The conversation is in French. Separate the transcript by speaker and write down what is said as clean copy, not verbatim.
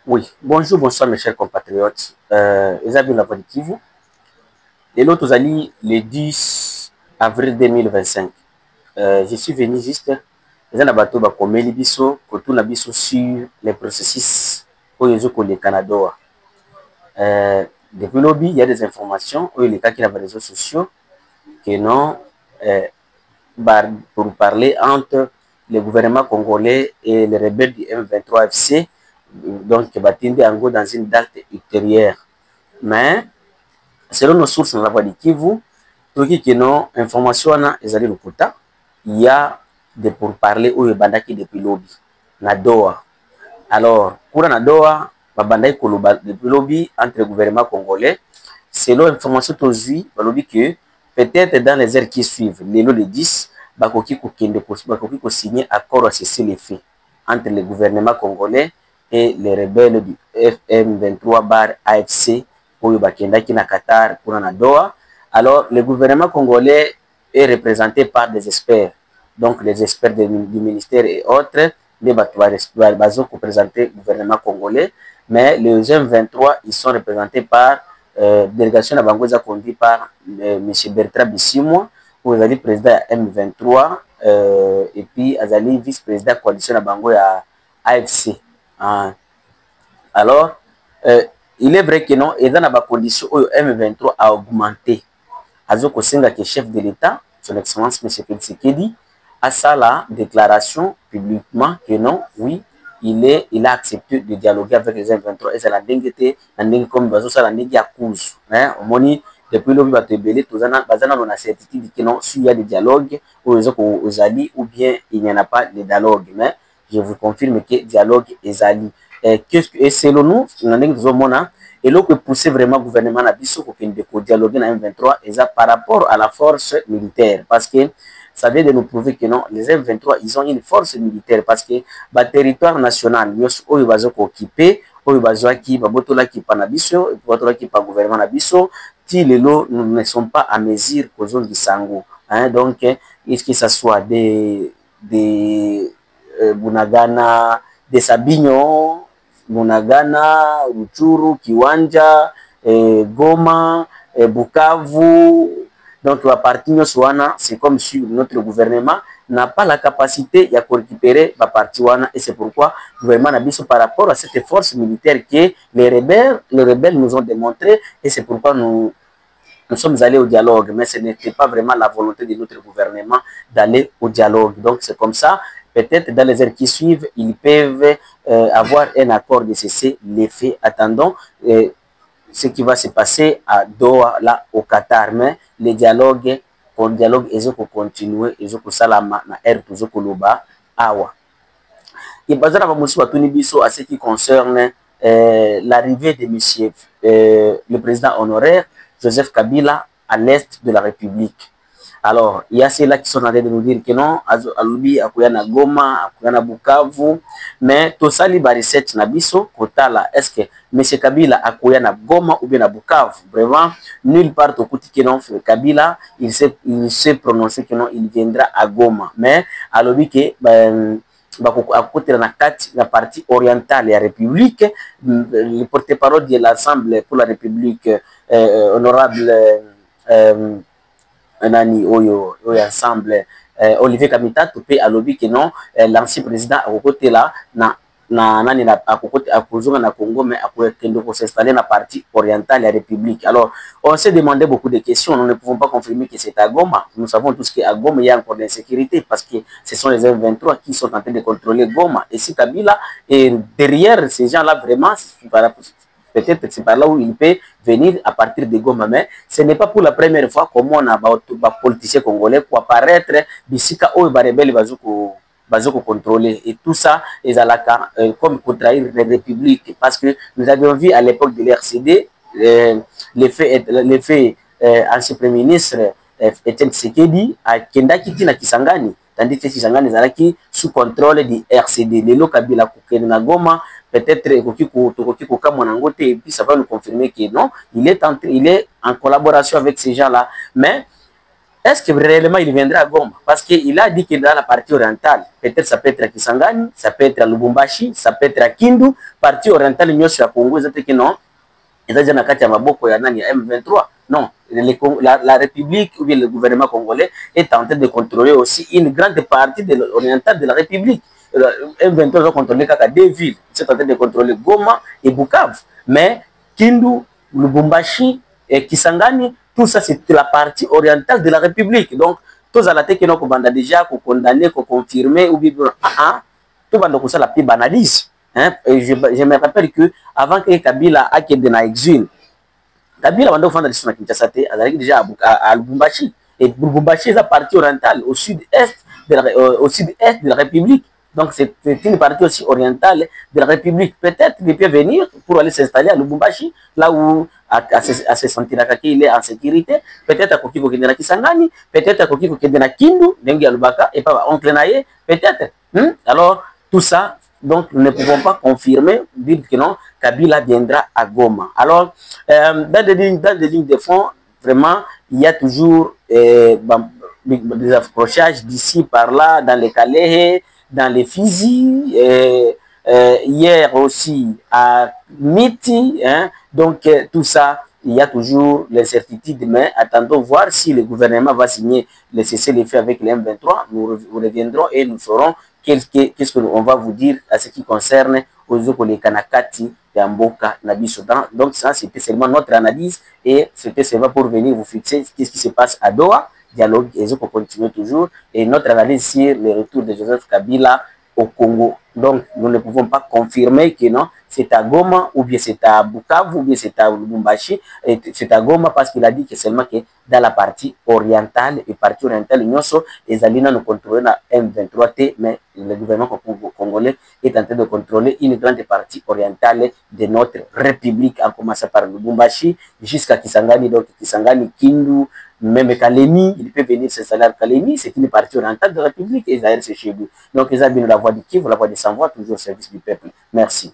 Speaker 1: Oui, bonjour, bonsoir mes chers compatriotes. Isabelle Lavadikivu. Et l'autre Ali, le 10 avril 2025. Je suis venu juste, les bateau comme biso, koto biso sur les processus au le Canada. Depuis lobby, il y a des informations où il y a les réseaux sociaux que non, euh, pour parler entre le gouvernement congolais et les rebelles du M23 FC, donc Batinde Ango dans une date ultérieure. Mais selon nos sources dans la voie de Kivu, toki que non information na ezali lokuta, il y a des pourparlers où bandaki depuis lobby na Doha. Alors, pour na Doha, bandaki koloba depuis lobby entre le gouvernement congolais. Selon information tozui, balobi que peut-être dans les heures qui suivent, le 10, bakoki ko signer accord à cesser les faits entre le gouvernement congolais et les rebelles du FM23 bar AFC pour bakendaki na Qatar pour na Doha. Alors, le gouvernement congolais est représenté par des experts, donc les experts du ministère et autres, les bateaux qui représentent le gouvernement congolais, mais les M23, ils sont représentés par délégation de Bangoza conduite par M. Bertrand Bissimo, où il est président M23, et puis Azali vice-président de la coalition de Bango à AFC. Alors, il est vrai que non, et dans la condition où M23 a augmenté, Azoko Senga, qui est chef de l'État, son excellence M. Tshisekedi, a ça la déclaration publiquement que non, oui, il a accepté de dialoguer avec les M23 et c'est la dingue comme bazo ça la dingue à cause hein au moni depuis le va te belé tous bazana on a certitude que non s'il y a des dialogues aux alliés ou bien il n'y en a pas de dialogue, mais je vous confirme que dialogue est allié. Qu'est-ce que et selon nous on a dingue mona et là que pousser vraiment le gouvernement à biso pour qu'il dialogue dans M23 et ça par rapport à la force militaire, parce que ça vient de nous prouver que non, les M23, ils ont une force militaire parce que le territoire national, ils sont occupés, qui panabiso, qui par gouvernement nabiso, si les lots ne sont pas à mesure qu'aux zones du Sango. Hein, donc, est-ce que ce soit des Bunagana, des Sabignon, Bunagana, Ruchuru, Kiwanja, Goma, Bukavu. Donc, à partir de Souana, c'est comme si notre gouvernement n'a pas la capacité de récupérer la partie Ouana. Et c'est pourquoi le gouvernement a dit par rapport à cette force militaire que les rebelles nous ont démontré. Et c'est pourquoi nous sommes allés au dialogue. Mais ce n'était pas vraiment la volonté de notre gouvernement d'aller au dialogue. Donc, c'est comme ça. Peut-être dans les heures qui suivent, ils peuvent avoir un accord de cesser les faits. Attendons ce qui va se passer à Doha, là, au Qatar. Mais le dialogue ils ont continué, ils ont salama na air toujours koloba awa. Et bazara va musu batuni biso à ce qui concerne l'arrivée de monsieur le président honoraire Joseph Kabila à l'est de la République. Alors, il y a ceux-là qui sont en train de nous dire que non, Alubi, Akuyana Goma, Akuyana Bukavu, mais tout ça, les research Nabiso, Kotala, est-ce que M. Kabila Akuyana Goma ou bien à Bukavu? Vraiment, nulle part au côté que non, Kabila, il s'est prononcé que non, il viendra à Goma. Mais, Alubi, que, à côté de la partie orientale de la République, le porte-parole de l'Assemblée pour la République, honorable. Nani oyo ensemble Olivier Kamita topé à lobby que non l'ancien président à côté là nani à côté à Kozonga na Congo, mais à côté de s'installer dans la partie orientale de la République. Alors on s'est demandé beaucoup de questions, nous ne pouvons pas confirmer que c'est à Goma. Nous savons tous qu'à Goma il y a encore de l'insécurité parce que ce sont les M23 qui sont en train de contrôler Goma, et si Kabila est derrière ces gens là vraiment peut-être c'est par là où il peut venir à partir de Goma, mais ce n'est pas pour la première fois comme on a des politiciens congolais pour apparaître bisika ou rebelle bazoko contrôler, et tout ça est à la comme pour trahir les républiques, parce que nous avions vu à l'époque de l'RCD l'effet ancien premier ministre Etienne Tshisekedi à Kendaki na Kisangani, tandis que Kisangani ezalaki sous contrôle du RCD. Lelo Kabila kokende na Goma, peut-être et puis ça va nous confirmer que non, il est en collaboration avec ces gens-là. Mais Est-ce que réellement il viendra à Goma? Parce qu'il a dit que dans la partie orientale, peut-être ça peut être à Kisangani, ça peut être à Lubumbashi, ça peut être à Kindu, partie orientale nyonso ya Congo ezate que non, eza na kati ya maboko ya nani ya M23. Non, la République ou bien le gouvernement congolais est en train de contrôler aussi une grande partie de l'orientale de la République. M23 va contrôler qu'à deux villes. C'est en train de contrôler Goma et Bukavu. Mais Kindu, Lubumbashi et Kisangani, tout ça c'est la partie orientale de la République. Donc, tous à la tête qui n'ont pas déjà condamné, confirmé ou bien tout le monde la plus banalise. Hein? Et je me rappelle que avant que Kabila ait été dans l'exil, Kabila wanda kufanya lisuna Kinshasa te azalaki déjà à Lubumbashi, et Lubumbashi est la partie orientale au sud-est de la République. Donc c'est une partie aussi orientale de la République. Peut-être qu'il peut venir pour aller s'installer à Lubumbashi, là où à se sentir qu'il est en sécurité. Peut-être à Kokiko Kendena Kisangani, peut-être à Kokiko Kendena Kindu, Dengi Alubaka, et pas oncle Naye, peut-être. Alors tout ça, donc nous ne pouvons pas confirmer, dire que non, Kabila viendra à Goma. Alors, dans des lignes de fond, vraiment, il y a toujours des approchages d'ici, par là, dans les Calais, dans les Fizi, hier aussi à Miti. Hein, donc, tout ça, il y a toujours l'incertitude, mais attendons voir si le gouvernement va signer le cessez-le-feu avec les M23. Nous reviendrons et nous saurons qu'est-ce qu'on va vous dire à ce qui concerne les Kanakati et Mboka Nabiso. Donc ça, c'était seulement notre analyse et c'était seulement pour venir vous fixer ce qui se passe à Doha. Dialogue, et on continue toujours. Et notre analyse sur le retour de Joseph Kabila au Congo. Donc, nous ne pouvons pas confirmer que non, c'est à Goma, ou bien c'est à Bukavu, ou bien c'est à Lubumbashi. C'est à Goma parce qu'il a dit que seulement que dans la partie orientale, et partie orientale, les Alina nous contrôlent la M23T, mais le gouvernement congolais est en train de contrôler une grande partie orientale de notre République, en commençant par Lubumbashi jusqu'à Kisangani, donc Kisangani, Kindu, même Kalemi, il peut venir s'installer à Kalemi, c'est une partie orientale de la République, et Zaire c'est chez lui. Donc, ils ont bien la voix du Kivu, la voix des sans-voix, toujours au service du peuple. Merci.